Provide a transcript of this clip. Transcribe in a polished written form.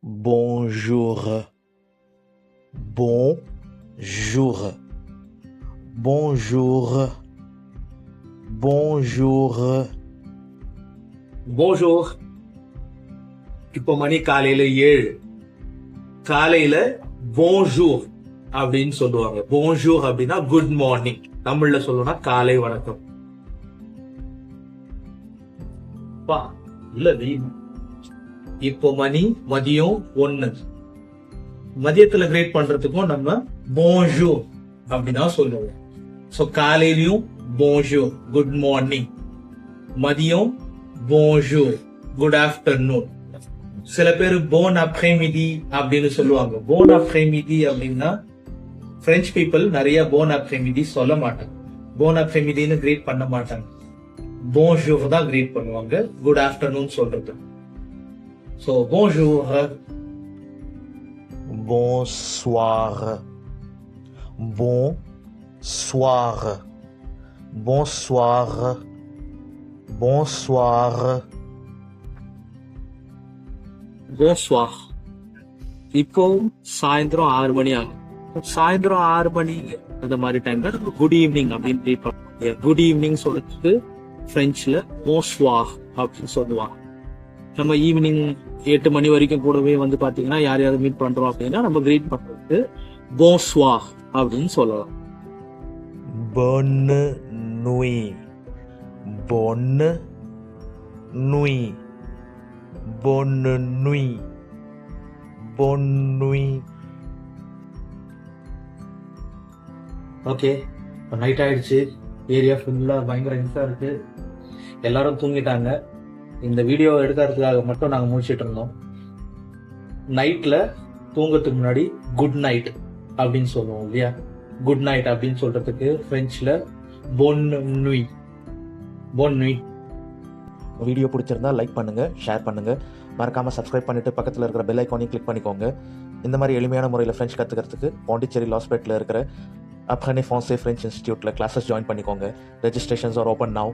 Bonjour. Bonjour. Bonjour. Bonjour. Bonjour. இப்போ மணி காலையில 7. காலையில bonjour அப்படின்னு சொல்லுவாங்க. bonjour அப்படின்னா குட் மார்னிங். தமிழ்ல சொல்லணும்னா காலை வணக்கம். பா இல்ல இப்போ மணி மதியம் 1. மதியத்துல கிரேட் பண்றதுக்கும் நம்ம bonjour அப்படிதான் சொல்லுவோம். சோ காலையிலயும் bonjour குட் மார்னிங், மதியம் bonjour குட் ஆஃப்டர்நூன். சில பேர் bon après-midi அப்படின்னு சொல்லுவாங்க. bon après-midi அப்படின்னா பிரெஞ்சு பீப்புள் நிறைய bon après-midi சொல்ல மாட்டாங்க. bon après-midiன்னு கிரேட் பண்ண மாட்டாங்க. bonjour தான் கிரேட் பண்ணுவாங்க குட் ஆஃப்டர்நூன் சொல்றது. So bonjour. Bonsoir. Bonsoir. Bonsoir. Bonsoir. bonsoir. இப்போ சாயந்தரம் 6 மணி ஆகும். சாயந்தரம் 6 மணி அந்த மாதிரி டைம்ல குட் ஈவினிங் அப்படின்னு ட்ரீட் பண்ணுவாங்க. குட் ஈவினிங் சொல்றதுக்கு பிரெஞ்சுல bonsoir அப்படின்னு சொல்லுவாங்க. நம்ம ஈவினிங் 8 மணி வரைக்கும் கூடவே வந்து பாத்தீங்கன்னா யாரையாவது மீட் பண்றோம் அப்படின்னா நம்ம கிரீட் பண்றதுக்கு bonsoir அப்படின்னு சொல்லலாம். Bonne nuit. Bonne nuit. Bonne nuit. Bonne nuit. Okay, night ஆயிடுச்சு. ஏரியா ஃபுல்லா பயங்கர இன்ஸா இருக்கு. எல்லாரும் தூங்கிட்டாங்க. இந்த வீடியோ எடுக்கிறதுக்காக மட்டும் நாங்கள் முடிச்சிட்டு இருந்தோம். நைட்ல தூங்கறதுக்கு முன்னாடி குட் நைட் அப்படின்னு சொல்லுவோம் இல்லையா? குட் நைட் அப்படின்னு சொல்றதுக்கு பிரெஞ்சுல bonne nuit. bonne nuit. Video பிடிச்சிருந்தா லைக் பண்ணுங்க, ஷேர் பண்ணுங்க, மறக்காம சப்ஸ்கிரைப் பண்ணிட்டு பக்கத்தில் இருக்கிற பெல் ஐக்கானையும் கிளிக் பண்ணிக்கோங்க. இந்த மாதிரி எளிமையான முறையில் ஃப்ரெஞ்ச் கற்றுக்கிறதுக்கு பாண்டிச்சேரி லாஸ்பேட்டில் இருக்கிற Apprenez Français French இன்ஸ்டியூட்டில் கிளாஸஸ் ஜாயின் பண்ணிக்கோங்க. Registrations are open now.